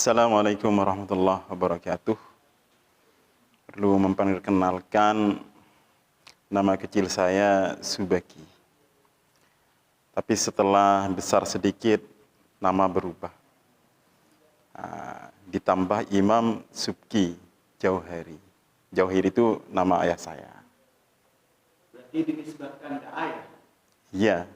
Assalamualaikum warahmatullahi wabarakatuh. Perlu memperkenalkan, nama kecil saya Subaki. Tapi setelah besar sedikit, nama berubah. Ditambah Imam Subki Jauhari. Jauhari itu nama ayah saya. Berarti dinisbatkan ke ayah? Iya.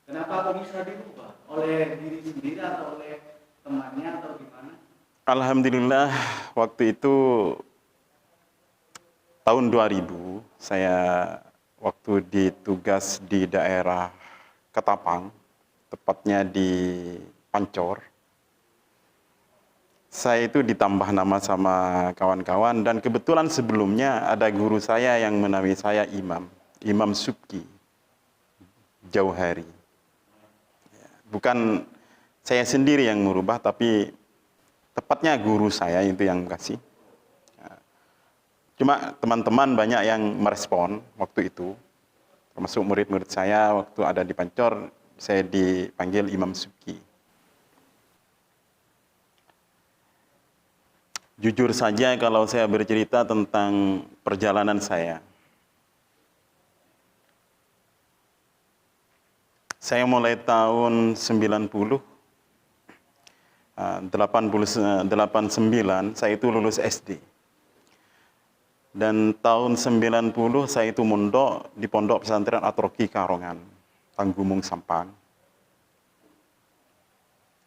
Kenapa bisa dirubah? Oleh diri sendiri atau oleh temannya atau gimana? Alhamdulillah, waktu itu tahun 2000 saya waktu ditugas di daerah Ketapang, tepatnya di Pancor. Saya itu ditambah nama sama kawan-kawan, dan kebetulan sebelumnya ada guru saya yang menamai saya Imam Subki Jauhari. Bukan saya sendiri yang merubah, tapi tepatnya guru saya itu yang kasih. Cuma teman-teman banyak yang merespon waktu itu, termasuk murid-murid saya waktu ada di Pancor, saya dipanggil Imam Subki. Jujur saja kalau saya bercerita tentang perjalanan saya mulai tahun 89 saya itu lulus SD. Dan tahun 90 saya itu mondok di Pondok Pesantren Atroki Karongan, Tanggumung Sampang.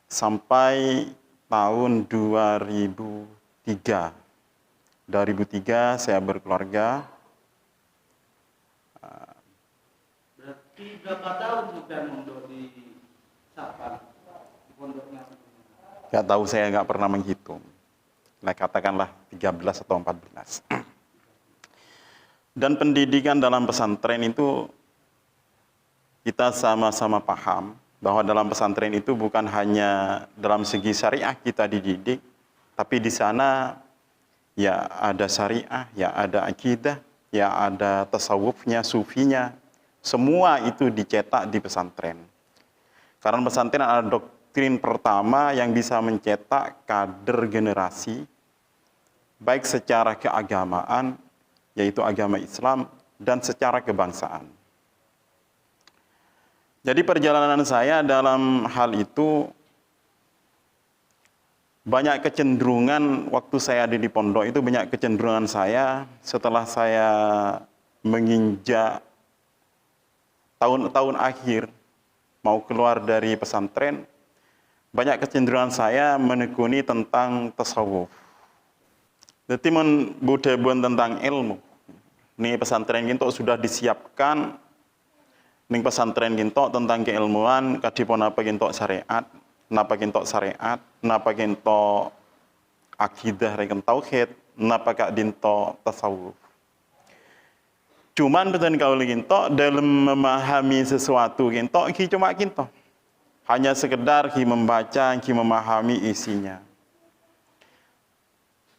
Sampai tahun 2003. 2003 saya berkeluarga. Berarti berapa tahun sudah mondok di Sampang? Di pondoknya? Gak tahu, saya nggak pernah menghitung. Nah, katakanlah 13 atau 14. Dan pendidikan dalam pesantren itu kita sama-sama paham bahwa dalam pesantren itu bukan hanya dalam segi syariah kita dididik, tapi di sana ya ada syariah, ya ada akidah, ya ada tasawufnya, sufinya, semua itu dicetak di pesantren. Karena pesantren ada doktrin pertama yang bisa mencetak kader generasi, baik secara keagamaan, yaitu agama Islam, dan secara kebangsaan. Jadi perjalanan saya dalam hal itu banyak kecenderungan waktu saya ada di pondok itu, banyak kecenderungan saya setelah saya menginjak tahun-tahun akhir mau keluar dari pesantren, banyak kecenderungan saya menekuni tentang tasawuf. Jadi budaya tentang ilmu. Nih pesantren kita sudah disiapkan, nih pesantren kita tentang keilmuan, kadipun apa kita syariat, napa kita syariat, napa kita akidah rekan tauhid, napa kak dinto tasawuf. Cuman betul kalau kita dalam memahami sesuatu kita cuma kita hanya sekedar membaca, memahami isinya.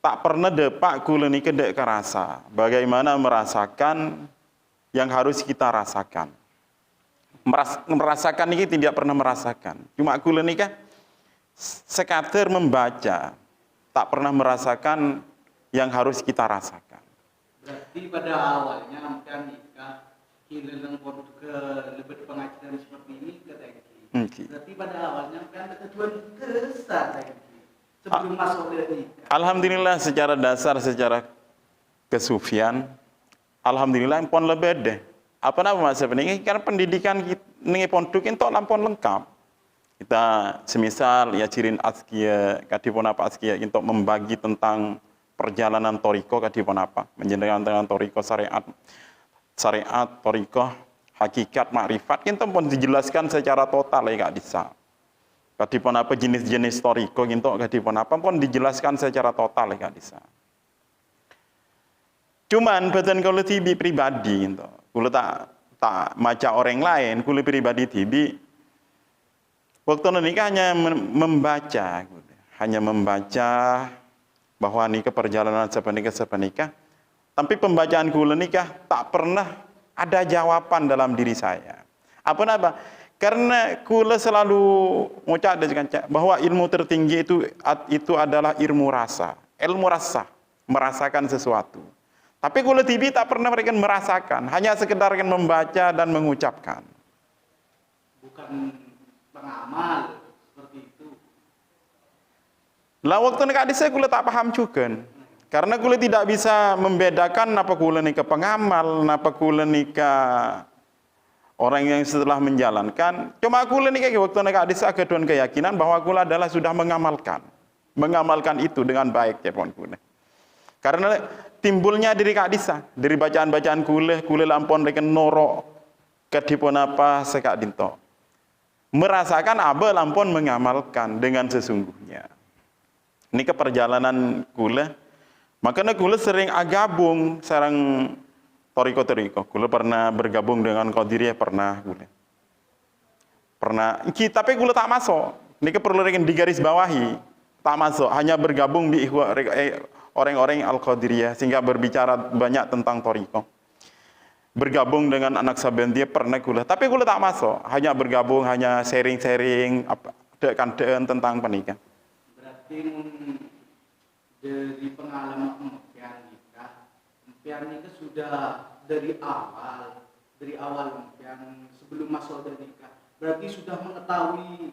Tak pernah depak kula niki dek kerasa bagaimana merasakan yang harus kita rasakan. Merasakan ini tidak pernah merasakan. Cuma kula niki sekadar membaca, tak pernah merasakan yang harus kita rasakan. Berarti pada awalnya kan nikah hileng pondok ke lebih pengajian seperti ini ke berarti pada awalnya kan tujuan besar lagi. Sebelum masuk ke nikah. Alhamdulillah secara dasar, secara kesufian, alhamdulillah pon lebih deh. Apa nama masa ini? Karena pendidikan ini pondok itu lampon lengkap. Kita semisal ya cirin askia, kadipun apa askia untuk membagi tentang perjalanan toriko kadipun apa, menjenengan tentang toriko syariat, toriko, hakikat, makrifat, kita pun dijelaskan secara total ya Kak Disa. Kadipun apa jenis-jenis toriko gitu, kadipun apa pun dijelaskan secara total ya Disa. Cuman badan kalau tibi pribadi gitu, kalau tak maca orang lain, kalau pribadi tibi, waktu nikah hanya membaca bahwa nikah perjalanan sepenikah, tapi pembacaan kula nikah tak pernah ada jawaban dalam diri saya. Apa? Karena kula selalu ngucap bahwa ilmu tertinggi itu adalah ilmu rasa. Ilmu rasa, merasakan sesuatu. Tapi kula tibi tak pernah mereka merasakan, hanya sekedar membaca dan mengucapkan. Bukan pengamal seperti itu. Lah waktu nak saya kula tak paham juga. Karena kula tidak bisa membedakan apa kula nika pengamal, apa kula nika orang yang setelah menjalankan. Cuma kula nika waktu nak saya keduan keyakinan bahwa kula adalah sudah mengamalkan itu dengan baik ya pon kula. Karena timbulnya dari Kak Disa, dari bacaan-bacaan kula lampon reken norok kedipun apa sekak dinto. Merasakan aba lampon mengamalkan dengan sesungguhnya. Ini perjalanan kula. Makanya kula sering agabung sareng toriko-toriko. Kula pernah bergabung dengan Qadiriyah pernah kula. Tapi kula tak masuk. Ini perlu digaris bawahi. Tak masuk, hanya bergabung di orang-orang Al-Qadiriyah sehingga berbicara banyak tentang toriko. Bergabung dengan anak Sabendia pernah kula, tapi kula tak masuk, hanya bergabung, hanya sharing-sharing dekan tentang pernikahan. Berarti dari pengalaman impian nikah sudah dari awal impian sebelum masuk dari nikah. Berarti sudah mengetahui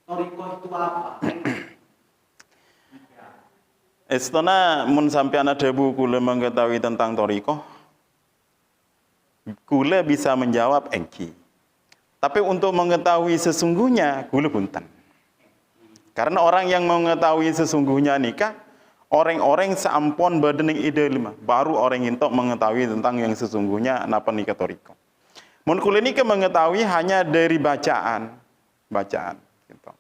toriko itu apa? Setelah mun sampai anak debu kula mengetahui tentang toriko, kula bisa menjawab engki. Tapi untuk mengetahui sesungguhnya, kula punten. Karena orang yang mengetahui sesungguhnya nikah, orang-orang seampun berdening ide lima, baru orang itu mengetahui tentang yang sesungguhnya napa nikah toriko. Mun kula nikah mengetahui hanya dari bacaan, gitu.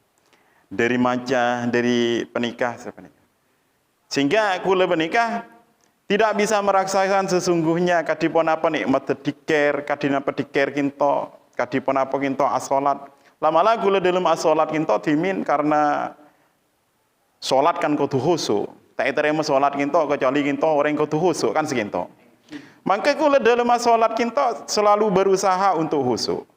Dari penikah sebenarnya. Sehingga kula menikah tidak bisa merasakan sesungguhnya kadipun apa nikmat dikir, kadinapa dikir kinto, kadipun apa kinto asolat. Lama-lama kula dalam asolat kinto dimin karena solat kan kudu khusyuk. Tak terima solat kinto kecuali kinto orang kudu khusyuk kan sekinto. Maka kula dalam asolat kinto selalu berusaha untuk khusyuk.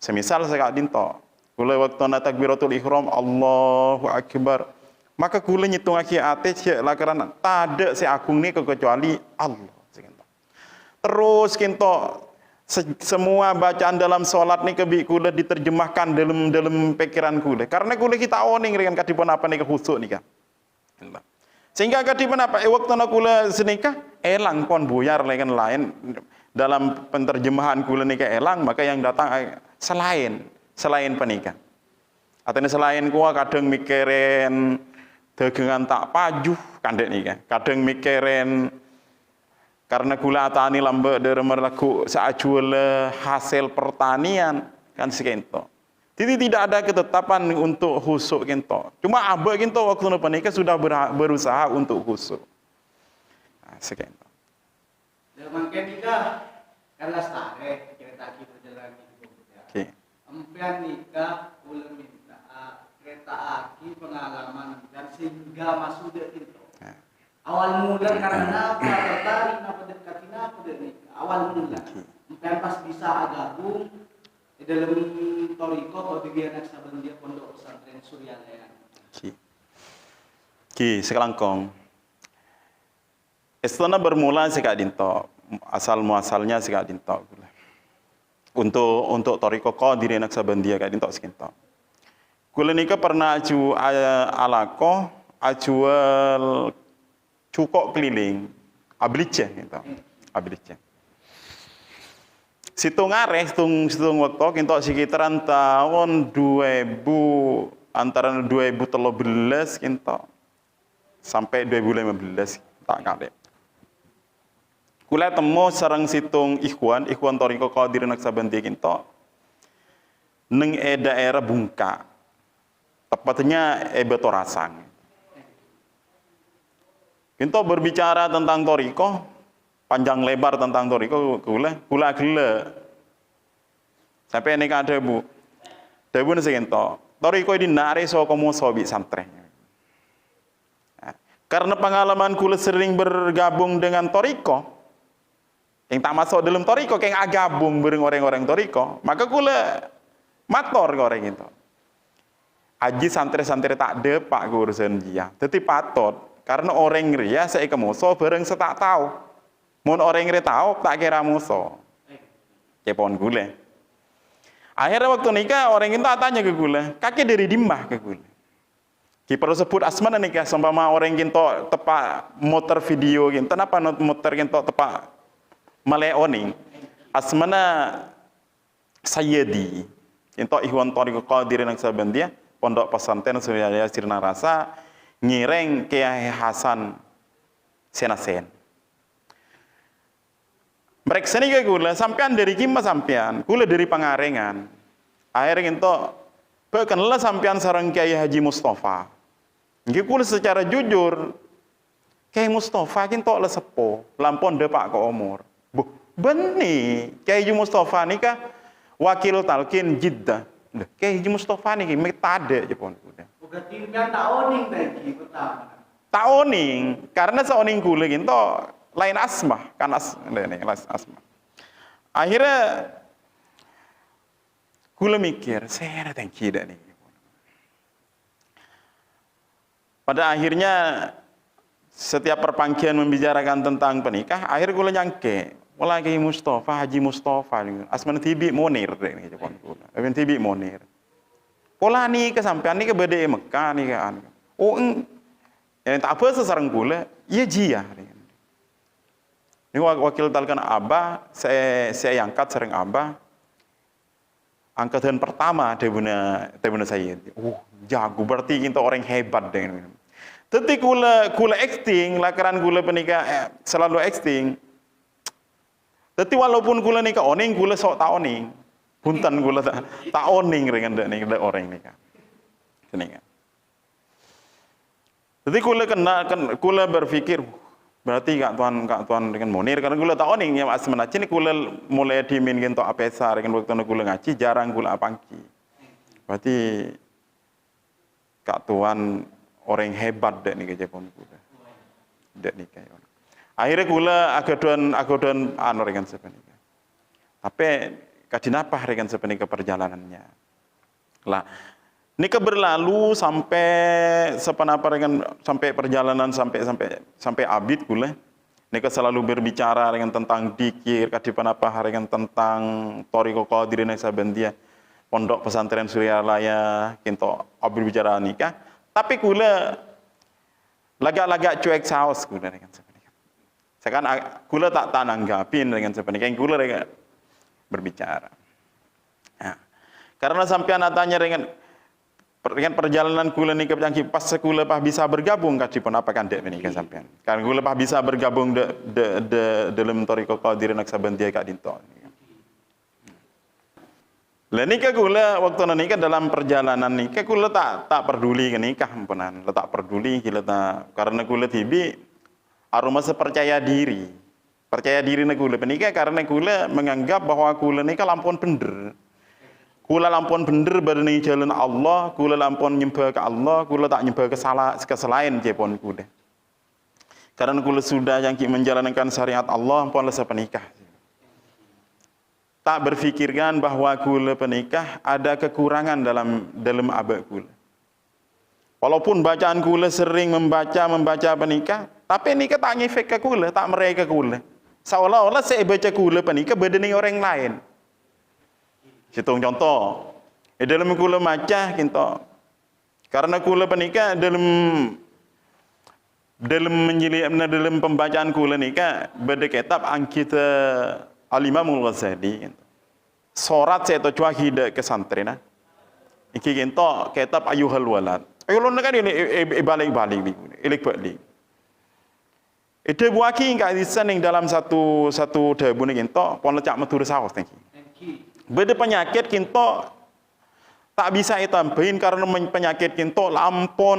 Semisal sekak dinto, kula waktu takbiratul ihram Allahu Akbar. Maka kula nyitung aki ate cek lakaran tada si agung ni kecuali Allah. Terus kinto semua bacaan dalam solat ni kebi kula diterjemahkan dalam pikiran kula. Karena kula kita oning dengan kadipun apa ni khusyuk ni kan. Sehingga kadipun apa waktu nak kula senikah elang pon buyar lain dalam penterjemahan kula nikah elang maka yang datang selain penikah. Atene selain kuah kadang mikirin dagangan tak pajuh kandek nih kan. Kadang mikirin karena gula tani lambe dari merlaku saat jual hasil pertanian kan sekento. Jadi tidak ada ketetapan untuk khusyuk kento. Cuma abah kento waktu penikah sudah berusaha untuk khusyuk. Nah, sekento. Dan makin nikah kan lestare kereta kita berjalan gitu. Oke. Empian nikah ulah minta kereta aki pengalaman dan sehingga masuk dia itu. Awal mula karena apa tertarik apa dekat apa dari awal mula. Empian pas bisa gabung di dalam toriko atau di anak Sabendia Pondok Pesantren Suryalaya. Sekelangkong. Setelah bermula sekak dinto, asal muasalnya sekak dinto. Untuk toriko Qadir anak Sabendia kak dinto sekinto. Kula nika pernah alako ajual cukok keliling ablice gitu. Ablice. Situng waktu kinto sekitaran tahun 2000 antara 2013 kinto sampai 2015 tak kade. Kula temu sareng situng ikhwan toriko Qadir anak Sabendia kinto neng daerah Bungka. Tepatnya Betorasang. Kita berbicara tentang toriko, panjang lebar tentang toriko, kula gila. Sampai ini ada bu nasi kita. Toriko ini nari so kamu sobi santren. Karena pengalaman kula sering bergabung dengan toriko, yang tak masuk dalam toriko, yang agabung bareng orang-orang toriko, maka kula Mator koreng gitu. Aji santri-santri tak ada pak urusan dia. Tapi patot karena orang ria saya kemuso bareng setak tahu. Mun orang ria tahu tak kira muso. Cepon gule. Akhirnya waktu nikah orang itu tanya ke gule, kaki dari dimbah ke gule. Ki perlu sebut asmana nikah seumpama orang kinto tepak motor video kinto kenapa motor kinto tepak maleoning. Asmana Sayyidi. Kinto Ikhwan Thariqah Qadirin yang saban dia Pondok Pesantren Suryadaya Sirna Rasa ngireng Kiai Hasan Senasen. Mereka sini ke gula sampean dari kima sampean, gula dari Pangarengan. Akhirnya itu berkenal sampean sareng Kiai Haji Mustafa. Nggih kula secara jujur Kiai Mustafa kinto le sepo, lampun de Pak ke umur. Buh, beni Kiai Haji Mustafa nika wakil talqin Jeddah. Kiai Haji Mustafa niki metade jepun. Uga timpian tak oning tadi pertama. Tak oning, karena seoning kula kinto lain asmah, kan asmah. Akhirnya kula mikir, saya ada yang kira nih. Pada akhirnya setiap perpanggian membicarakan tentang penikah, akhirnya kula nyangke, wala Kiai Mustafa, Haji Mustafa, asman Tibi Monir nih Jepun kula. Even Tibi Monir. Pola nih kesampean nih ke Bade Mekah nih kan. Oh, yang tak apa sesarang kula, iya jia nih. Ini wakil talkan Abah, saya angkat sering Abah. Angkatan pertama debuna saya. Jago berarti kita orang hebat dengan. Tapi kula acting, lakaran kula penikah selalu acting. Tapi walaupun kula nikah oning, kula sok tak oning. Punten kula tak oning dengan orang nikah. Keningan. Jadi kula berpikir berarti kak tuan dengan Monir karena gula tak oning yang asmana cini gula mulai dimin gitu apesa dengan waktu gula ngaji jarang gula apangki. Berarti kak tuan orang hebat dek nih Jepun gula. Dek nih kayak. Akhirnya gula agodan anu dengan sepenika. Tapi kadinapa dengan sepenika perjalanannya. Lah nikah berlalu sampai sepenapa dengan sampai perjalanan sampai abid kula. Nikah selalu berbicara dengan tentang dikir, kadipanapa dengan tentang Thariqah Qadirin sabendia, Pondok Pesantren Suryalaya, kinto abid bicara nikah. Tapi kula lagak cuek saos kula dengan sepenika. Sekarang kula tak nanggapin dengan sepenika, kula berbicara. Nah, karena sampean tanya dengan perjalanan kula nih ke pas kula pah bisa bergabung kadipun apa kan dek menika sampean. Kan kula pah bisa bergabung dalam Thariqah Qadirin sabendia kak dinto. Lah nikah kula waktu nikah dalam perjalanan nikah kula tak peduli ke nikah ampunan, tak peduli kula tak karena kula tibi aroma sepercaya diri. Percaya diri kula penikah karena kula menganggap bahwa kula nikah lampun bener. Kula lampun bener berani jalan Allah, kula lampun nyembah ke Allah, kula tak nyembah ke selain jepon kula. Karena kula sudah yang menjalankan syariat Allah, ampun lesa penikah. Tak berfikirkan bahwa kula penikah ada kekurangan dalam abad kula. Walaupun bacaan kula sering membaca penikah, tapi nikah tak ngefek ke kula, tak mereka ke kula. Seolah-olah saya baca kula penikah bedani orang lain. Hitung contoh, dalam kula maca kinto. Karena kula penikah dalam pembacaan kula nikah beda kitab angkita Al-Imamul Ghazali. Sorat saya to cuahida ke santrena. Iki kinto kitab Ayuhal Walad. Ayuhal kan ini balik-balik balik. Itu buaki enggak disening dalam satu dabu ni kinto pon lecak metur saos niki. Beda penyakit kinto tak bisa ditambahin karena penyakit kinto lampun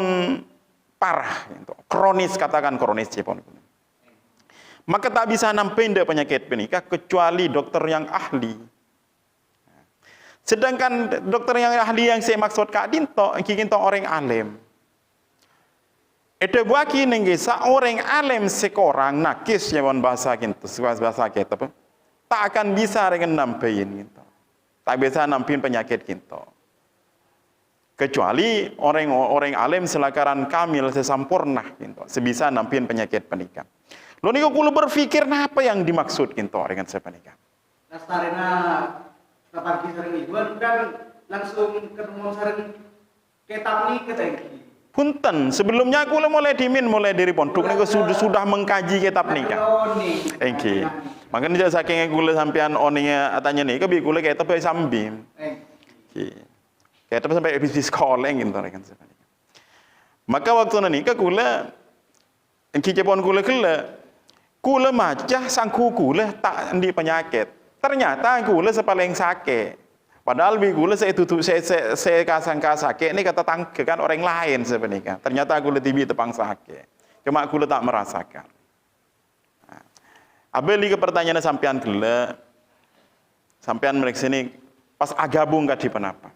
parah kinto. Kronis katakan kronis cepon. Maka tak bisa nambahin de penyakit penikah kecuali dokter yang ahli. Sedangkan dokter yang ahli yang saya maksud kak dinto kinto orang alim. Itu buaki nenggesa orang alim sekorang nakis ya bahasa kinto bahasa kita tak akan bisa dengan nambahin kinto. tak bisa nampin penyakit kinto. Kecuali orang-orang alim selakaran kamil sesampurna kinto, sebisa nampin penyakit penikah. Lo niko kulo berpikir apa yang dimaksud kinto dengan sepenikah. Nastarena pagi sering ibuan kan langsung ketemu sering ketap nih ketengki. Punten, sebelumnya aku mulai dari pondok niku sudah mengkaji kitab nikah. Engki. Makanya jadi saking kula sampean oninya atanya nih kebi kula kitab bae sambi. Engki. Kitab sampai episode sekolah gitu kan sebenarnya. Maka waktu nikah kula engki cepon kula macah sangku kula tak di penyakit. Ternyata kula sepaling sakit. Padahal kula saya kasangka sakit ini kata tangke kan orang lain sebenarnya. Ternyata kula tibi tepang sakit. Cuma kula tak merasakan. Abeli ke pertanyaan sampean kula, sampean mereka sini pas agabung kadi penapa.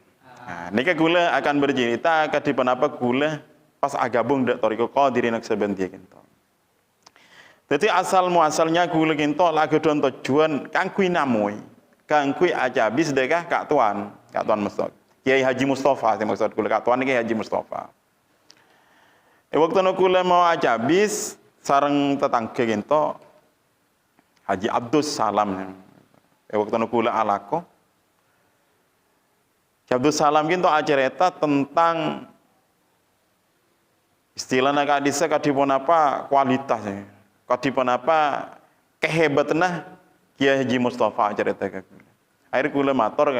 Nah, nika kula akan bercerita kadi penapa kula pas agabung dak toriko qadirin sebentia kinto. Jadi asal muasalnya kula kinto lagu don tujuan kang kui namoi. Kang kui aja bis dekah Kak Tuan Mustafa. Kiai Haji Mustafa sing maksud kula Kak Tuan Kiai Haji Mustafa. Waktu kula mau aja bis sareng tetangga kinto Haji Abdus Salam. Waktu kula alako Abdus Salam kinto acerita tentang istilahnya kadisa kadipun apa kualitasnya. Kadipun apa kehebatannya Kiai Haji Mustafa cerita ke kula. Akhirnya kula matur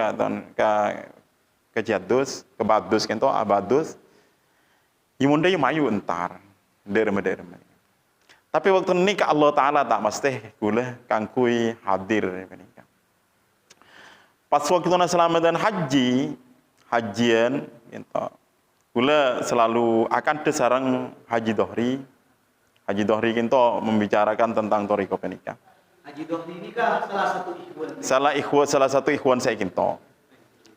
ke Jadus, ke Badus kento Abadus. Imun deui mayu entar, derem-derem. Tapi waktu ini ke Allah Ta'ala tak mesti kula kangkui hadir menika. Pas waktu selamatan hajian kento kula selalu akan sareng Haji Dohri. Haji Dohri kento membicarakan tentang thariqah menika. Haji Dohri ini kah salah satu ikhwan saya kinto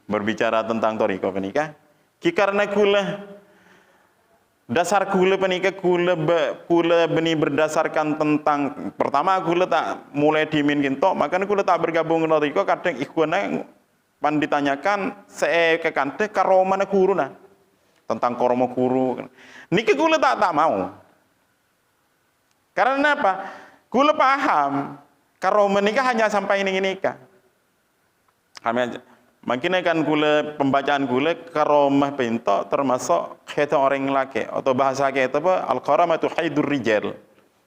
berbicara tentang thariqah penikah. Karena kula dasar kula penikah kula beni berdasarkan tentang pertama kula tak mulai dimin kinto, makanya kula tak bergabung dengan thariqah kadang ikhwana pan ditanyakan saya kekante karomana kuruna tentang koromo kuru. Niki kula tak mau. Karena apa? Kula paham karomah nikah hanya sampai ini nikah. Makanya kan kula pembacaan kula karomah pinto termasuk kheta orang laki atau bahasa kita apa al-karamatu haidur rijal.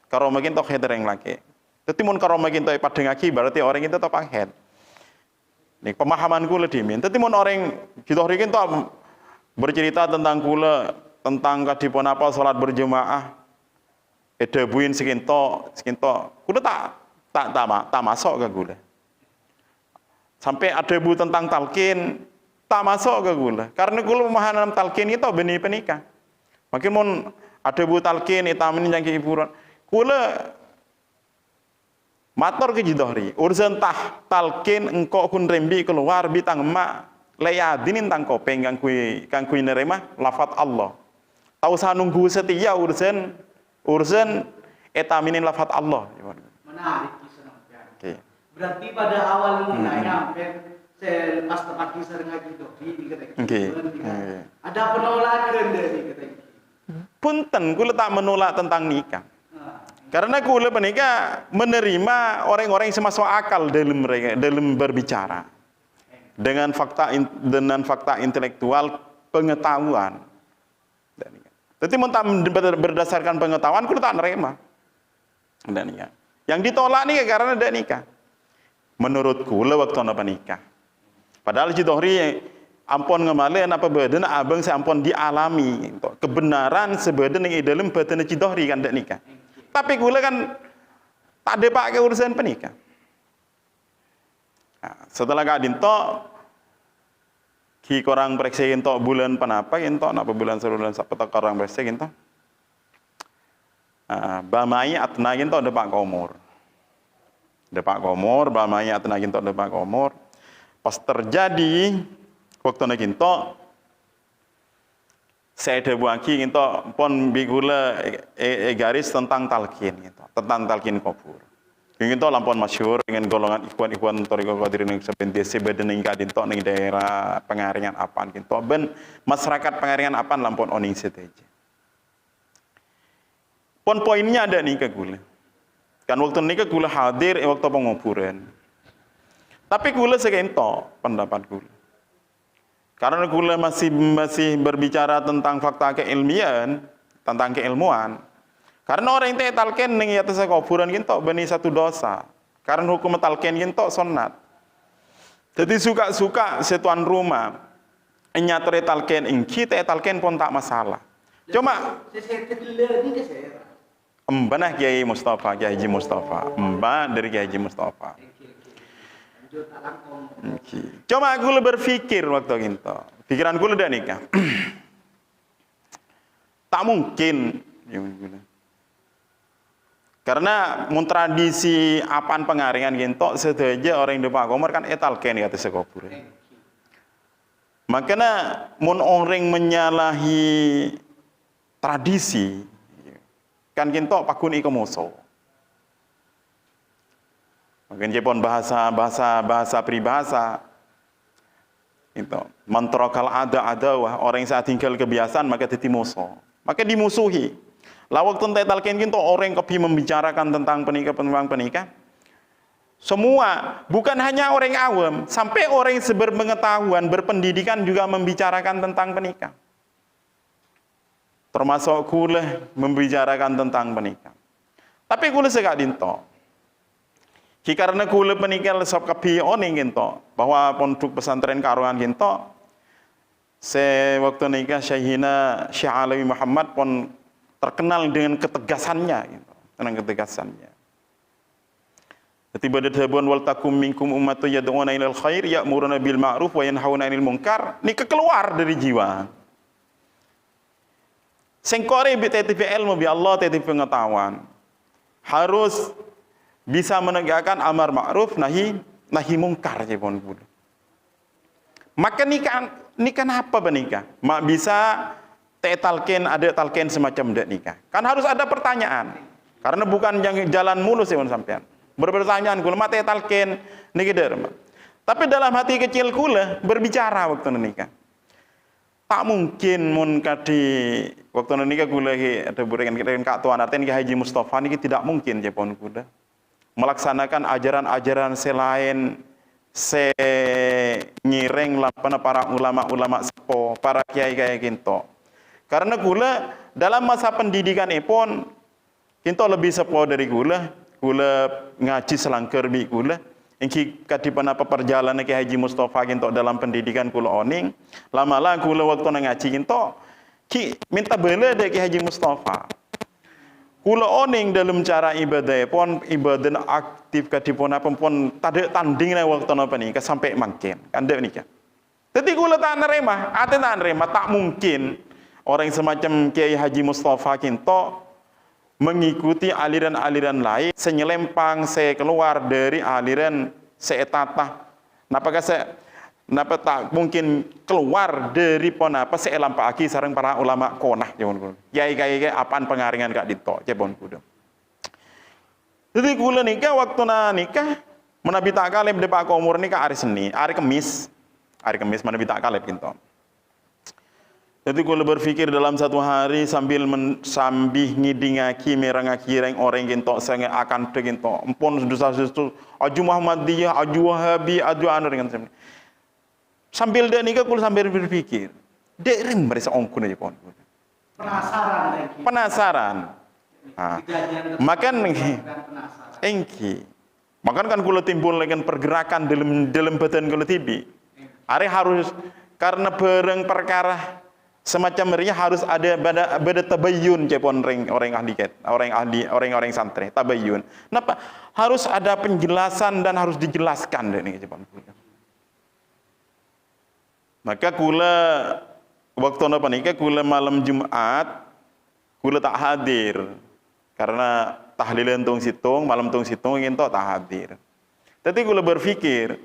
Karomah kinto kheta orang laki. Tapi mun karomah kinto padengaki berarti orang itu topang head. Nih pemahaman kula dimin. Tapi mun orang kita hari kinto bercerita tentang kula tentang kadipun apa salat berjemaah edebuin sekinto kula tak masuk ke gula. Sampai ada bu tentang talqin tak masuk ke gula. Karena gula pemahaman talqin itu benih penikah. Makin mon ada bu talqin itamin yang hiburan. Gula matur ke Jidhori. Urusan talqin engkau kun rembi keluar bitang emak layadinin tang kopeng kang kui nerema lafat Allah. Tahu sa nunggu setia urusan etaminin lafat Allah. Menarik. Okay. Berarti pada awal mulanya saya pas pagi sering Haji Dohri di kata ada penolakan dari kata punten kula tak menolak tentang nikah. Karena kula menikah menerima orang-orang yang masuk akal dalam berbicara dengan fakta intelektual pengetahuan. Tapi berdasarkan pengetahuan kula tak nerima. Dan ya. Yang ditolak nih karena ada nikah. Menurutku waktu apa nikah. Padahal Jidhori ampun ngemale apa badan abang saya ampun dialami. Kebenaran sebadan yang dalam badan Jidhori kan ada nikah. Tapi kula kan tak ada pakai urusan penikah. Nah, setelah kadinto ki korang periksa ento bulan penapa ento napa bulan sebulan sapeta korang periksa ento. Bamai atna ginto depak komor. Depak komor, bamai atna ginto depak komor. Pas terjadi waktu na ginto saya ada buaki ginto pon bigula garis tentang talqin ginto, tentang talqin kubur. Ingin tahu lampon masyhur dengan golongan ikhwan Thariqah Qadirin sebentese badan ing kadinto ning daerah Pengaringan Apan kinto ben masyarakat Pengaringan Apan lampon oning seteje. Pon poinnya ada nih ke gula. Kan waktu nikah gula hadir waktu penguburan. Tapi gula sekento pendapat gula. Karena gula masih berbicara tentang fakta keilmian, tentang keilmuan. Karena orang yang talken ning atas kuburan kinto beni satu dosa. Karena hukum talken kinto sunat. Jadi suka-suka setuan rumah nyatore talken ingki talken pun tak masalah. Cuma Mbah Kiai Mustafa, Kiai Haji Mustafa. Mbah dari Kiai Haji Mustafa. Cuma aku berpikir waktu itu. Pikiranku udah nikah. Tak mungkin. Karena mun tradisi Apan Pengaringan gitu, sedaja orang di Pak Komar kan etalken di atas kuburan. Makanya mun orang menyalahi tradisi kan kinto pakun iko moso. Makin Jepon bahasa peribahasa. Itu mantrokal ada wah orang yang saat tinggal kebiasaan maka teti moso. Maka dimusuhi. Lawak tentang talken kinto orang kepi membicarakan tentang penikah. Semua bukan hanya orang awam, sampai orang yang berpengetahuan, berpendidikan juga membicarakan tentang penikah. Termasuk kula membicarakan tentang penikah. Tapi kula segak dinto. Karena kula penikah sop kapi oning ginto bahwa pondok pesantren Karuan ginto waktu nikah Syekhina Syekh Alawi Muhammad pun terkenal dengan ketegasannya gitu. Dengan ketegasannya. Tiba dadhabun wal takum minkum ummatu yad'una ilal khair ya'muruna bil ma'ruf wa yanhauna 'anil munkar. Ini keluar dari jiwa. Sengkore TTP ilmu bi Allah TTP pengetahuan harus bisa menegakkan amar ma'ruf nahi mungkar jepon kudu. Maka nikah apa benikah? Mak bisa ada talken semacam dek nikah. Kan harus ada pertanyaan. Karena bukan jalan mulus ya sampean. Berpertanyaan kula mak talken niki der. Tapi dalam hati kecil kula berbicara waktu nikah. Tak mungkin mun kadi waktu nikah kula ada berikan Kak Tuan artian Kiai Haji Mustafa niki tidak mungkin jepon kuda melaksanakan ajaran-ajaran selain nyireng lapana para ulama-ulama sepo, para kiai-kiai kinto. Karena kula dalam masa pendidikan pun kinto lebih sepo dari kula ngaji selangker bi kula. Ingki kadipan apa perjalanan Kiai Haji Mustafa kinto dalam pendidikan kula oning, lama-lama kula waktu ngaji kinto ki minta bela dari Kiai Haji Mustafa. Kula oning dalam cara ibadah pun ibadah aktif kadipun apa pun tade tanding waktu napa nika sampai mangken. Kandek nika. Jadi kula tak nerima, tak mungkin orang semacam Kiai Haji Mustafa kinto mengikuti aliran-aliran lain, senyelempang, saya keluar dari aliran seetata. Napa tak mungkin keluar dari ponapa seelampaki sareng para ulama konah jepon. Kiai Apan Pengaringan Kak Dito jepon kudu. Jadi kula nikah waktu nikah menabi tak kaleb de Pak Komur nikah hari Kemis menabi tak kaleb kinto. Jadi kalau berpikir dalam satu hari sambil ngidingaki merangaki orang kinto sange akan kinto empon dosa-dosa aju Muhammadiyah aju Wahabi aju anu dengan sambil dia nikah kula sambil berpikir dek ring mereka ongkun aja pon penasaran makan kan kula timbul dengan pergerakan dalam badan kula tibi hari harus karena bareng perkara semacam mereka harus ada tabayyun cepon orang santri tabayyun. Kenapa? Harus ada penjelasan dan harus dijelaskan deh nih cepon. Maka kula waktu napa nikah kula malam Jumat kula tak hadir karena tahlilan tung situng malam tung situng ingin tak hadir. Tapi kula berpikir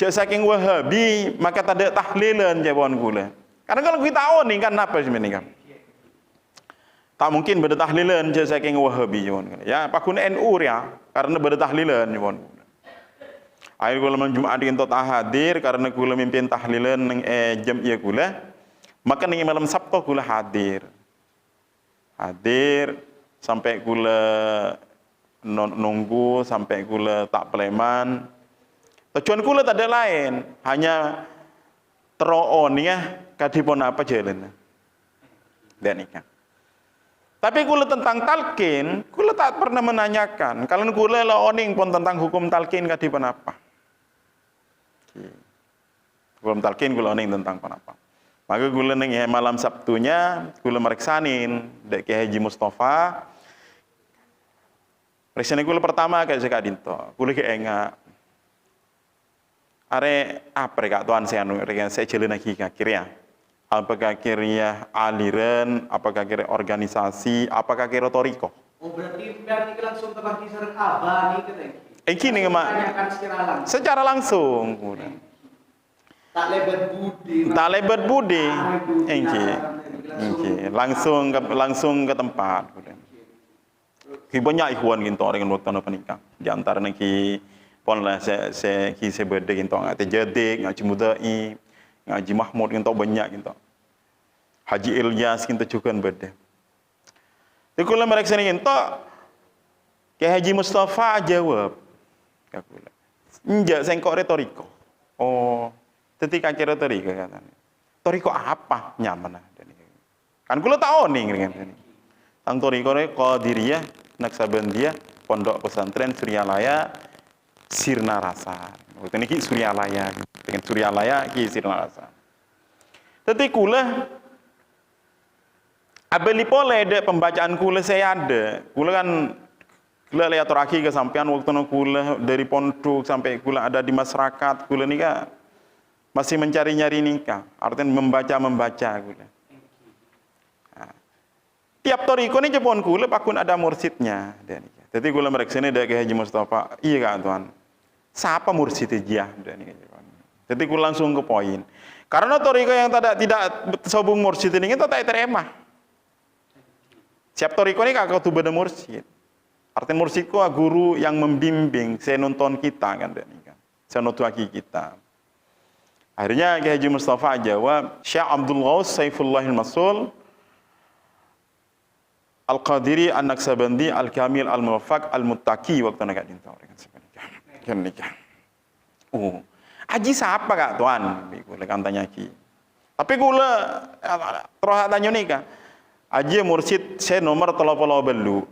jauh saking Wahabi maka tak ada tahlilan cepon kula. Karena kalau kita tahu nih kan apa sebenarnya kan? Tak mungkin beda tahlilan je saking Wahabi ya. Pakun NU ya. karena beda tahlilan pun. Akhir kula Jumat kinto tak hadir karena kula mimpin tahlilan nang jamiah kula. Maka ning malam Sabtu kula hadir. Hadir sampai kula nunggu sampai kula tak peleman. Tujuan kula tak ada lain, hanya teroon ya kadipun apa jalan. Dan ikan. Tapi kula tentang talqin, kula tak pernah menanyakan. Kalau kula oning pun tentang hukum talqin kadipun apa. Hukum talqin kula oning tentang apa. Maka kula ning malam Sabtunya kula mereksanin dek Kiai Haji Mustafa. Reksane kula pertama kayak sekadinto. Kula ke enggak. Are apa rek tuan saya anu rek saya jalan lagi kira. Apakah kira aliran, apakah kira organisasi, apakah kira toriko? Oh berarti biar langsung terbagi sareng abah nih katanya. Iki nih mak. Secara langsung. Tak lebat budi. Tak lebat budi. Iki. Langsung ke tempat. Ki banyak ikhwan gitu orang waktu nak nikah. Di antara ki pon lah saya berde gitu ngate Jadik, ngaji Mudai, ngaji Mahmud gitu banyak gitu. Haji Ilyas gitu juga berde. Tapi kalau mereka ni gitu, Kiai Haji Mustafa jawab, kakula. Enggak, saya kok retoriko. Oh, ketika kira retoriko katanya. Toriko apa nyaman lah. Kan kula tahu nih kan. Tang toriko Qadiriyah, Naksabandiyah, Pondok Pesantren Suryalaya, Sirna Rasa. Waktu ini ki Suryalaya, dengan Suryalaya ki Sirna Rasa. Tapi kula abeli pole de pembacaan kula saya ada. Kula kan kula lihat terakhir kesampean waktu kula dari pondok sampai kula ada di masyarakat. Kula ni kan masih mencari-nyari nikah. Artinya membaca kula. Tiap toriko ni jepon kula pakun ada mursidnya. Jadi kula mereka sini dari Haji Mustafa. Iya kan tuan. Siapa mursid dia? Jadi kula langsung ke poin. Karena toriko yang tidak sobung mursid ini kita tak terima. Siap toriko ni kakak tu beda mursid. Artinya mursidku guru yang membimbing, saya nonton kita kan, saya nonton kita. Akhirnya Kiai Haji Mustafa jawab, Syekh Abdul Ghaus Saifullah Al-Masul Al-Qadiri An-Naksabandi Al-Kamil Al-Muwaffaq Al-Muttaqi waktu nak dintahu dengan sebenarnya. Kan nikah. Oh, aji siapa kak tuan? Kula kan tanya ki. Tapi kula terus tanya nikah. Aji mursid saya nomor 32.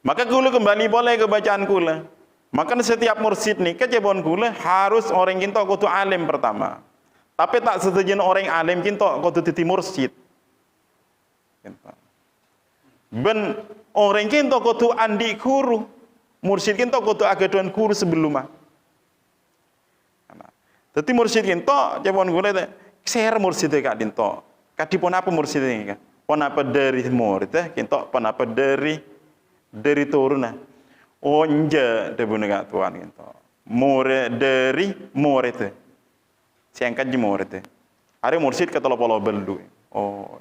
Maka kula kembali boleh ke bacaan kula. Maka setiap mursid ni kejebon kula harus orang kinto kudu alim pertama. Tapi tak setuju orang alim kinto kudu titi mursid. Ben orang kinto kudu andi guru. Mursid kinto kudu agaduan guru sebelumnya. Dadi mursid kinto jebon kula share mursid kak dinto. Kadipun apa mursid ini kan? Pon apa dari murid kinto pon apa dari turuna. Oh nje debune kak tuan kinto. Murid dari murid. Siangkat je murid. Are mursid ke 32. Oh.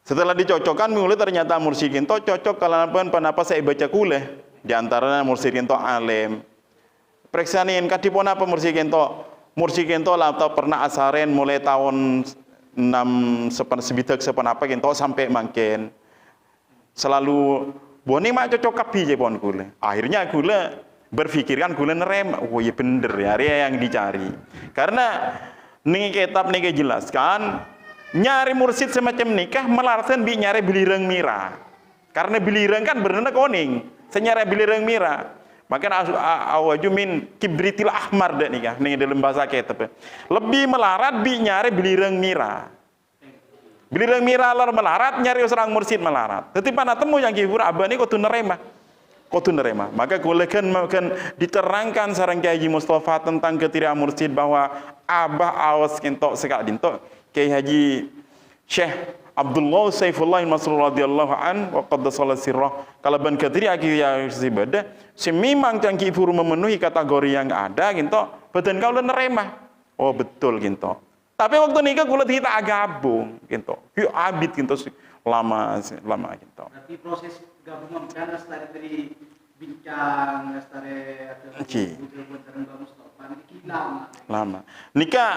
Setelah dicocokkan mulai ternyata mursid kinto cocok kalau apa saya baca kuliah. Di antaranya mursid kinto alim. Periksain kadipun apa mursid kinto? Mursid kinto lah atau pernah asaren mulai tahun 6 sebidak apa kinto sampai makin selalu boni mak cocok kapi je pon kula. Akhirnya kula berpikirkan kula nerem, oh iya bener ya area yang dicari. Karena nih kitab nih jelaskan nyari mursid semacam nikah melarsen bi nyari bilireng mira. Karena bilireng kan bener koning, senyara bilireng mira. Maka awaju min kibritil ahmar dak nikah ning dalam bahasa kitab. Lebih melarat bi nyari bilireng mira. Bilireng mira lar melarat nyari seorang mursid melarat. Dadi pana temu yang kibur abani kudu nerema. Maka kulekan diterangkan sareng Kiai Haji Mustafa tentang kriteria mursid bahwa abah awas kentok sekak dintok Kiai Haji Syekh Abdullah Saifullah Al-Masul radhiyallahu an wa qaddasallahu sirrah kalaban kriteria Kiai Sibada semimang yang kibur memenuhi kategori yang ada kinto badan kau nerema. Oh betul kinto. Tapi waktu nikah kula kita gabung kinto. Yu abid kinto lama gitu. Berarti proses gabungan kan setelah dari bincang, setelah Oke. buat Mbak Mustafa, ini Lama. Nikah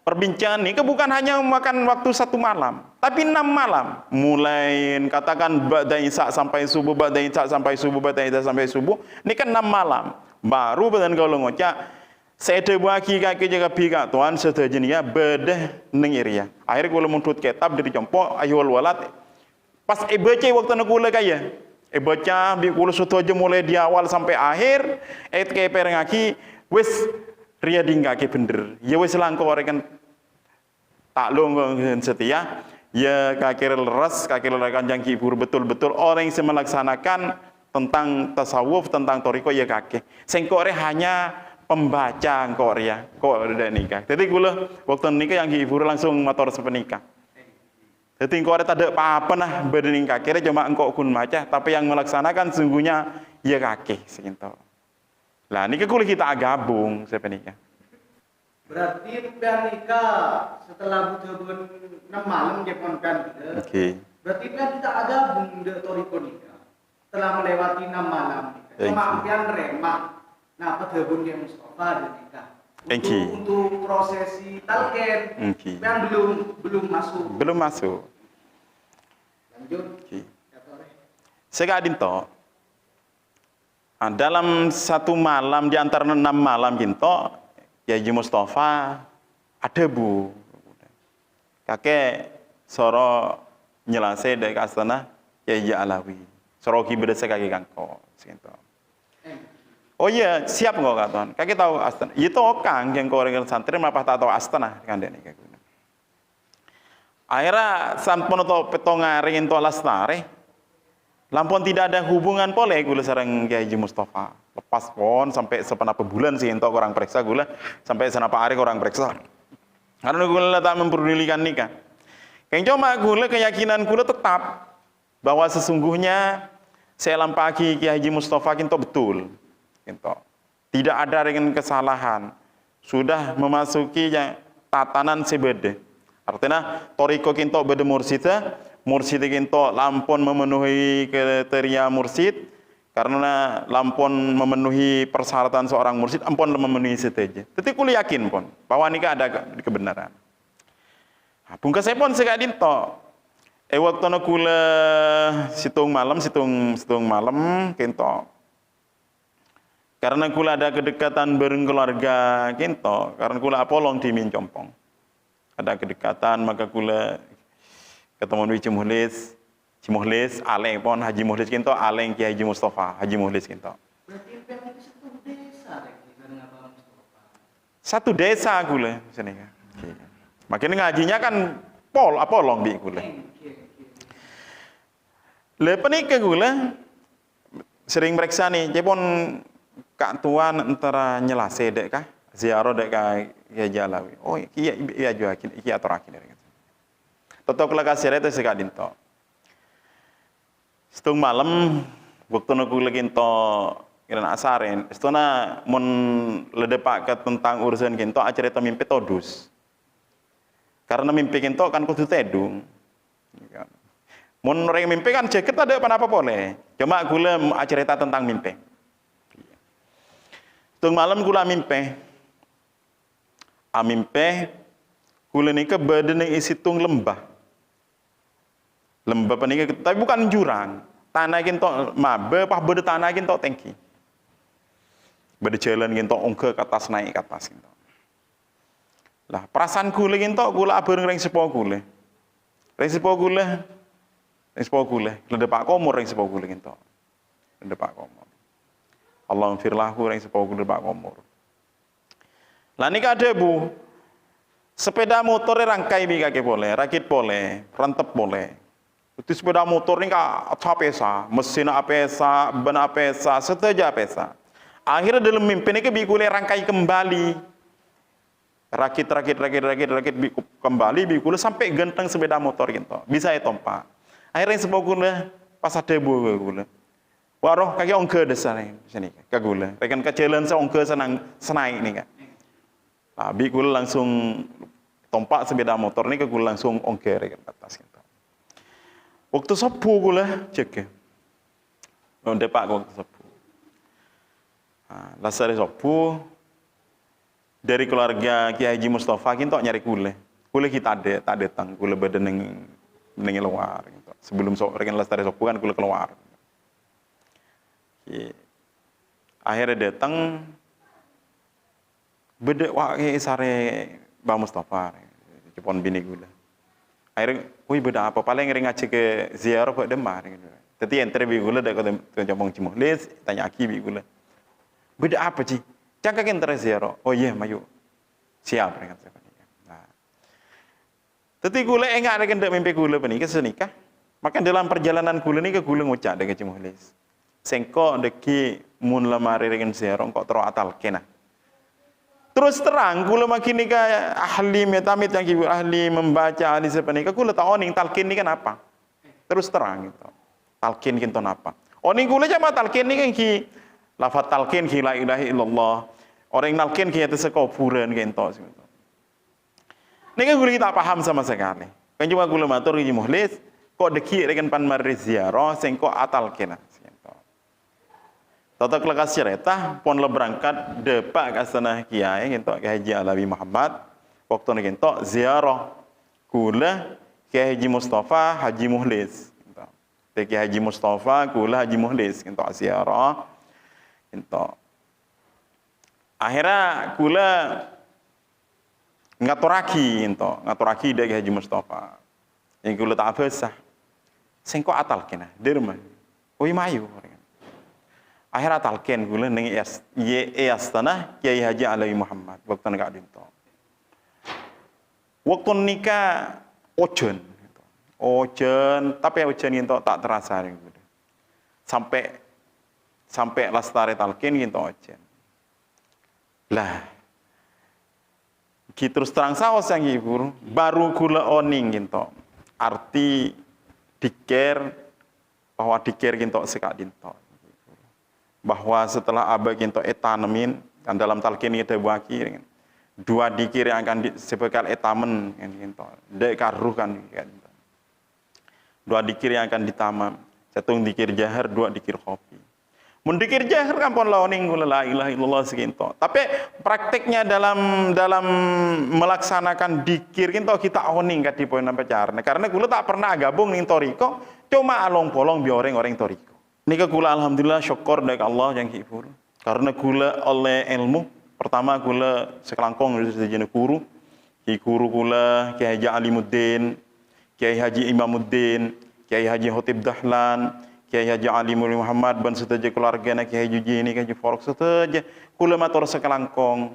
perbincangan nikah bukan hanya makan waktu 1 malam, tapi 6 malam. Mulai katakan ba'da isya sampai subuh, ba'da isya sampai subuh, ba'da isya sampai subuh, nikah 6 malam. Baru badan kalau ngocak saya bagi kaki jaga pika tuan seterusnya bedah nengiria. Akhirnya kalau muntut kitab dari jompo ayol walat. Pas baca waktu nak kula kaya. Baca bi kula suatu aja mulai di awal sampai akhir. Kayak perengaki wis ria dinggake bener. Ya wis langko rekan taklung setia. Ya kaki leres, kaki lerekan jangki ibur betul-betul orang yang melaksanakan tentang tasawuf, tentang toriko ya kaki. Sengkore hanya pembaca Korea, kok udah nikah. Jadi gula waktu nikah yang hibur langsung motor sepenikah. Jadi Korea tak ada apa-apa nah bernikah. Kira cuma engkau kun baca, tapi yang melaksanakan sungguhnya ya kaki segitu. Lah nikah kuliah kita gabung sepenikah. Berarti nikah setelah butuh 6 malam dia konkan gitu. Oke. Berarti kita gabung di toriko nikah. Setelah melewati 6 malam nikah. Cuma ampian remah. Nah, pedebun yang Mustafa dan nikah. Untuk prosesi talqin yang belum masuk. Belum masuk. Lanjut. Segadin to. Dalam 1 malam di antara 6 malam ginto, ya Haji Mustafa ada bu. Kakek soro nyelase dari astana ya Haji Alawi. Soro kibede sekaki kangko. Segitu. Oh iya, siap nggak kawan? Kakek tahu astana. Itu kang yang kau orang santri apa tak tahu astana kan dia nih. Akhirnya sampun atau petongaring itu lastare, lampun tidak ada hubungan pole gula sareng Kiai Haji Mustafa. Lepas pon sampai sepenapa bulan sih untuk orang periksa gula sampai senapa hari orang periksa. Karena gula tak memperdulikan nikah. Yang cuma gula keyakinan gula tetap bahwa sesungguhnya selam pagi Kiai Haji Mustafa kinto betul. Gitu. Tidak ada dengan kesalahan. Sudah memasuki tatanan sebede. Artinya toriko kinto bede mursyida, mursyid kinto lampun memenuhi kriteria mursyid karena lampun memenuhi persyaratan seorang mursyid, ampun memenuhi seteja. Tapi kuliah yakin pun bahwa nikah ada kebenaran. Pungkas pun sekadin to. Waktu kula situng malam kinto. Karena kula ada kedekatan bareng keluarga kinto, karena kula apolong di Mincompong. Ada kedekatan, maka kula ketemu di Cimuhlis, aleng pon Haji Muhlis kinto, aleng Kiai Haji Mustafa, Haji Muhlis kinto. Berarti itu satu desa dengan Abang Mustafa. Satu desa kula sini. Makin ngajinya kan apolong bi kula. Lepas ni ke gula sering meriksa nih, jepon kak tuan antara nyelase dek kah, ziarah dek kah ya Jalawi. Oh iya juga iya torakin dari. Toto kelak kasih itu sekadin to. Setung malam waktu aku lagi to kira asarin, setuna mun ledepak ke tentang urusan kinto acara itu mimpi todus. Karena mimpi kinto kan kudu tedung. Mun orang mimpi kan jaket ada apa boleh. Cuma gula cerita tentang mimpi. Tung malam gula mimpi. Mimpi gula ni ke badan yang isi tung lembah. Lembah panika tapi bukan jurang. Tanah kinto mabe pah bede tanah kinto tangki. Bede jalan kinto ongke ke atas naik ke atas kinto. Lah perasaan gula kinto gula abareng ring sepo gula. Ring sepo gula lede pak komor yang sepau gula gitu, lede pak komor. Allah firlahu yang sepau gula pak komor. Lah ni ada bu, sepeda motor rangkai bi kaki boleh, rakit boleh, rantep boleh. Itu sepeda motor ni apa pesa, mesin apa pesa, ban apa pesa, seteja pesa. Akhirnya dalam mimpi ni bi gula rangkai kembali, rakit bi kembali bi gula sampai genteng sepeda motor gitu, bisa ya tompa. Akhirnya sebuah gula pas ada gula. Waroh kaki ongke desa nih sini ke gula. Rekan ke jalan saya ongke senai ini kan. Abi gula langsung tompak sepeda motor ini ke gula langsung ongke rekan atas gitu. Waktu sepuh kula cek. Depak waktu sepuh. Lasare sepuh dari keluarga Kiai Haji Mustafa kinto nyari kule. Kule kita tak datang, kule badan ning luar gitu. Sebelum rekan Lestari sepuh kan kule keluar. Akhirnya datang beda wae sare Bang Mustafa. Cepon bini kule. Akhirnya, wih beda apa? Paling ngering ngaji ke ziarah kok demar gitu. Tapi interview gula dak ke jambong cimuhlis, tanya aki bi gula. Beda apa sih? Cangkak interview ziarah. Oh iya, mayu. Siap dengan saya. Nah. Tapi gula enggak ada kendak mimpi gula penikah senikah. Maka dalam perjalanan gula ni ke gula ngucap dengan cimuhlis. Sengko deki mun lamari dengan ziarah kok terus atal kena. Terus terang, kula makin nikah ahli metamit yang ibu ahli membaca ahli sepenikah, kula tak oning talqin ni kan apa? Terus terang gitu. Talqin kinton apa? Oning kula jama talqin ni kan ki lafaz talqin ki la ilaha illallah. Orang talqin ki itu sekufuran kinto gitu. Nika kula kita paham sama sekali. Kan cuma kula matur ki muhlis, kok deki rekan pan maris ziarah sing kok atal kena. Tata kelekas cerita, pon le berangkat depak ke sana kiai gitu, Kiai Haji Alawi Muhammad. Waktu ni gitu ziarah kula Kiai Haji Mustafa Haji Muhlis. Gitu. Kiai Haji Mustafa kula Haji Muhlis gitu ziarah. Gitu. Akhirnya kula ngaturaki dari Haji Mustafa. Yang kula tak besah. Sengko atal kena, derma. Oi mayu. Akhirnya talqin gula ning tanah Kiai Haji Alawi Muhammad waktu nak dinto. Waktu nikah ojen gitu. Ojen, tapi ojen itu tak terasa gitu. Sampai lastare talqin gitu ojen. Lah ki terus terang saos yang ibu baru gula oning gitu. Arti dikir bahwa dikir gitu sekak dinto. Bahwa setelah abad kinto etanemin dan dalam talqin kita buaki dua dikir yang akan sebekal etamen kinto dek karuh kan dua dikir yang akan ditamam satu dikir jahar dua dikir kopi mun dikir jahar kan pon laoning la ilaha illallah sekinto tapi prakteknya dalam melaksanakan dikir kinto kita oning kadi poin sampai carane karena kula tak pernah gabung ning toriko cuma along-polong bi orang toriko. Nika kula alhamdulillah syukur dari Allah yang kifur. Karena kula oleh ilmu. Pertama kula sekelangkong dari sejenis guru. Guru kula Kiai Haji Alimuddin, Kiai Haji Imamuddin, Kiai Haji Khotib Dahlan, Kiai Haji Alimul Muhammad ban seteja keluarga Kiai Haji ini Kiai Haji Forok seteja. Kula matur sekelangkong.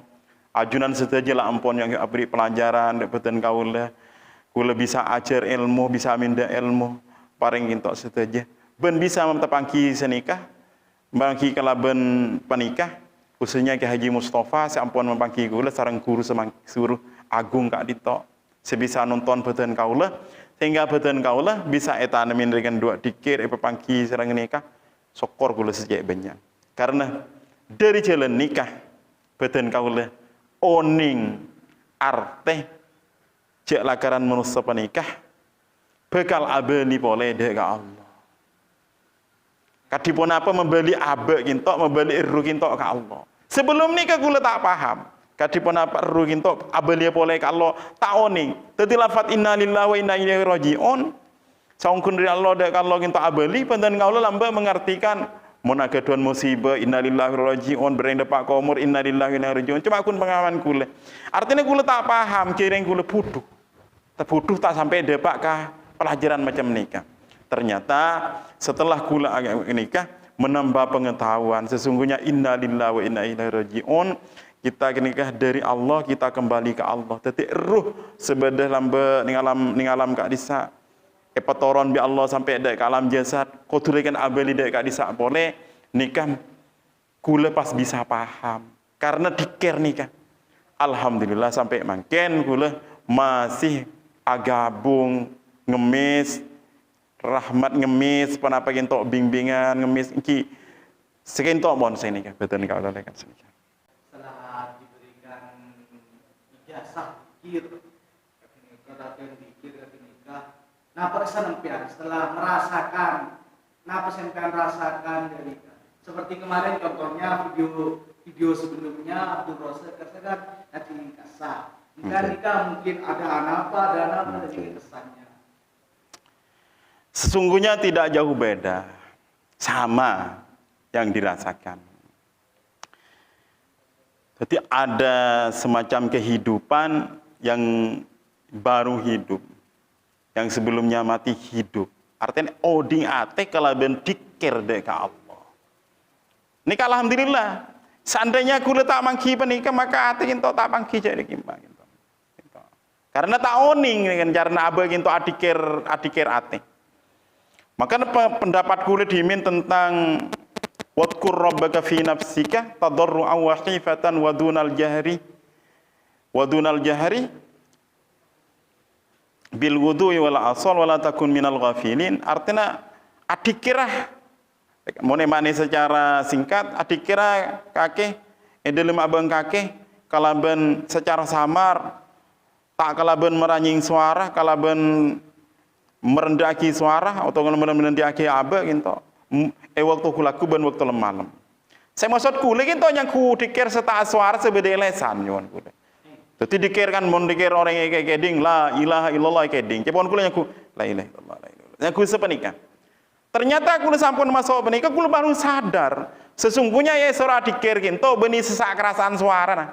Ajunan seteja lah ampun yang beri pelajaran dapatan kaula. Kula bisa ajar ilmu, bisa minda ilmu. Paring kintok seteja. Ben bisa memtepangki senikah, bangki kalaben panikah, khususnya Kiai Haji Mustafa, seampun mempangki kula sareng guru suruh agung kak dito, sebisa nonton beten kaula, sehingga beten kaula bisa etanemin dengan dua dikir, pepangki sareng nikah, sokor kula sejak banyak. Karena dari jalan nikah, beten kaula oning arte, cek lakaran manusia panikah, bekal abeni boleh dek Allah. Kadipun apa membeli abe kintok, membeli iru kintok ke Allah. Sebelum nikah kula tak paham. Kadipun apa iru kintok, abeli boleh ke Allah tak oning. Tadi lafat inna lillahi wa inna ilaihi raji'un. Saungkun dari Allah dek Allah kintok abeli, pandan kaula lamba mengartikan mun agaduan musibah inna lillahi wa raji'un bereng depak komur inna lillahi wa inna raji'un. Cuma akun pengaman kula. Artinya kula tak paham, kireng kula bodoh. Terbodoh tak sampai depak kah pelajaran macam nikah. Ternyata setelah kula nikah menambah pengetahuan sesungguhnya inna lillahi wa inna ilaihi raji'un kita nikah dari Allah kita kembali ke Allah tetik ruh sebedah lambe ning alam kak disa epatoron bi Allah sampai dek ke alam jasad koturekan abeli dek kak disa boleh nikah kula pas bisa paham karena dikir nikah alhamdulillah sampai mangken kula masih agabung ngemis rahmat ngemis penapa kintok bimbingan ngemis iki sekintok mon saya nikah betul nikah oleh kan setelah diberikan ijazah dikir ketika dikir nikah Napa sampean setelah merasakan, napa sampean rasakan dari seperti kemarin contohnya video sebelumnya Abdul Rosa katakan nanti kasar. Mungkin ada apa dari kesannya. Sesungguhnya tidak jauh beda, sama yang dirasakan. Jadi ada semacam kehidupan yang baru hidup, yang sebelumnya mati hidup. Artinya oding ate kalaben dikir dek Allah. Ini alhamdulillah. Seandainya kula tak mangki penika maka ate kinto tak mangki jadi kimbang kinto. Karena tak oning kan karena abe kinto adikir ate. Maka pendapat kula dimin tentang wadkur rabbaka fi nafsika tadarru'an wa khifatan wa dunal jahri bil wudu'i wal asal wala takun minal ghafilin. Artinya adikirah mone mane secara singkat adikira kake edelem abang kake kalaben secara samar tak kalaben meranying suara kalaben merendaki suara atau merendaki abe gitu. Waktu kulaku ben waktu malam. Saya maksud kule gitu yang ku dikir seta suara sebeda lesan nyon kule. Jadi dikir kan mon dikir orang yang keding la ilaha illallah keding. Cepon kule yang ku la ilaha illallah la ilaha. Yang ku sepenika. Ternyata kule sampun masuk penika kule baru sadar sesungguhnya ya sora dikir gitu beni sesak kerasaan suara nah.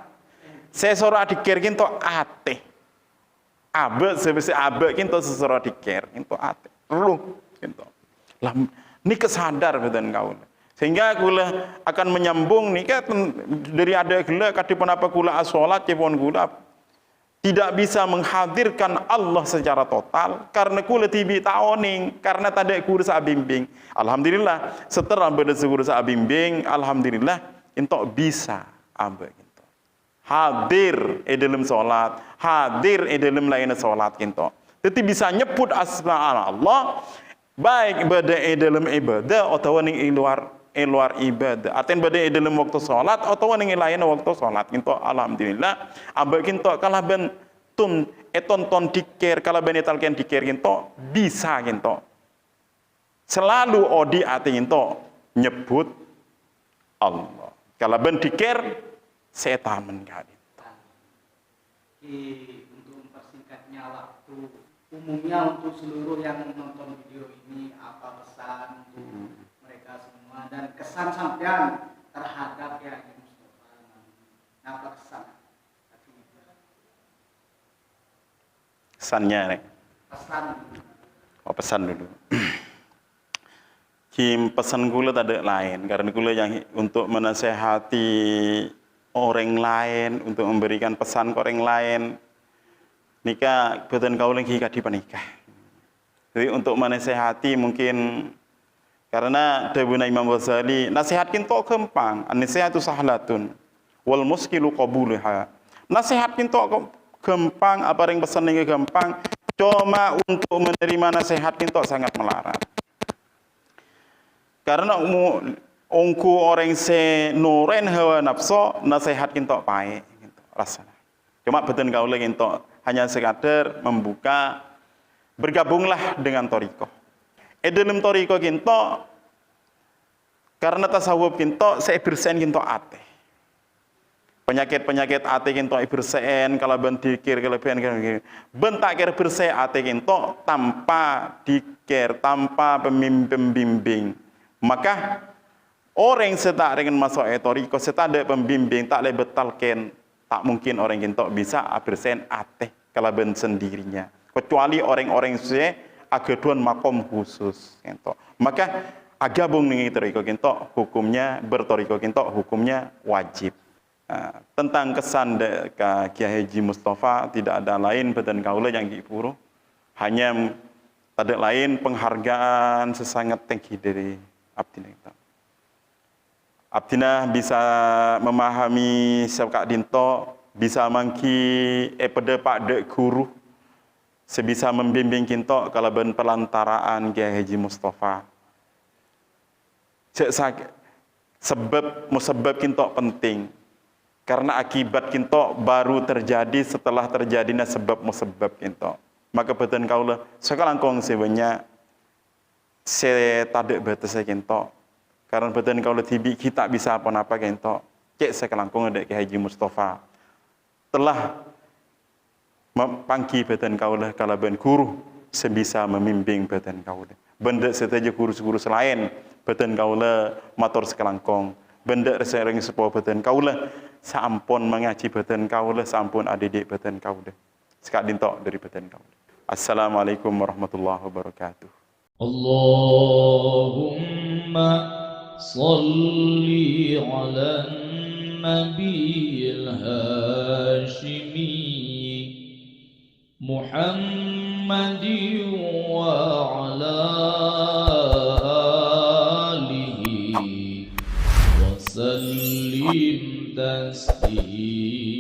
Saya sora dikir gitu ate. Abe sebesi abe kinto sesoro dikir kinto ate lu kinto lah ini kesadar beten kau sehingga kula akan menyambung nih kan dari ada gula kadipun apa kula asolat cepon kula tidak bisa menghadirkan Allah secara total karena kula tibi taoning karena tadi kursa bimbing. Alhamdulillah setelah berkursa bimbing alhamdulillah kinto bisa abe hadir di dalam salat, hadir di dalam lain salat kinto. Jadi bisa nyebut asma Allah baik pada di dalam ibadah atau ning luar ibadah. Artinya pada di dalam waktu salat atau ning lain waktu salat kinto. Alhamdulillah ambek kinto kalah ben ton dikir kalah ben etalken dikir kinto bisa kinto. Selalu odi ati kinto nyebut Allah. Kalau ben dikir setan menjadi. Untuk mempersingkatnya waktu, umumnya untuk seluruh yang menonton video ini apa pesan untuk mereka semua dan kesan sampean terhadap ya Mustafa? Apa kesan? Kesannya nih. Pesan. Oh pesan dulu. Kim pesan gula tak ada lain karena gula yang untuk menasehati orang lain untuk memberikan pesan ke orang lain nikah beten kau lagi kadi panikah. Jadi untuk menasehati mungkin karena Dawuh Imam Ghazali nasihat kinto gampang, an-nasihatu sahlatun wal muskilu qabuluha. Nasihat kinto gampang, apa yang pesan ini gampang, cuma untuk menerima nasihat kinto sangat melarat. Karena ongku orang se nuren hawa nafsu nasihat kinto pae gitu rasanya. Cuma beten kau lagi kinto hanya sekadar membuka bergabunglah dengan toriko. Dalam toriko kinto karena tasawuf kinto sebersen kinto ate. Penyakit ate kinto ibersen kalau bentikir kelebihan bentakir bersih ate kinto tanpa dikir tanpa pembimbing. Maka orang setak dengan masuk toriko setak ada pembimbing tak boleh betalkan tak mungkin orang kinto bisa bersen ate kalau ben sendirinya kecuali orang-orang se agaduan makom khusus kinto. Maka agabung dengan toriko kinto hukumnya bertoriko kinto hukumnya wajib. Tentang kesan Kiai Haji Mustafa tidak ada lain badan kaula yang dipuru hanya ada lain penghargaan sesangat tinggi dari Abdina kita. Abdina bisa memahami sekak dinto, bisa mangki pada Pak Dek Guru, sebisa membimbing kinto kalau ben pelantaraan Kiai Haji Mustafa. Sebab kinto penting. Karena akibat kinto baru terjadi setelah terjadinya sebab musabab kinto. Maka beten kaulah sekalangkong sebenarnya saya tak ada batas saya kentok. Karena beten kaulah tibi kita bisa apa-apa kentok. Cek sekalangkong ada ke Haji Mustafa. Telah pangki beten kaulah kalau ben guru sebisa membimbing beten kaulah. Benda setaja guru-guru lain beten kaulah motor sekalangkong. Benda sering sepo beten kaulah sampun mengaji beten kaulah sampun adik beten kaulah. Sekak dintok dari beten kaulah. Assalamualaikum warahmatullahi wabarakatuh. Allahumma salli ala nabiyil hashimi Muhammadin wa ala alihi wa sallim taslima.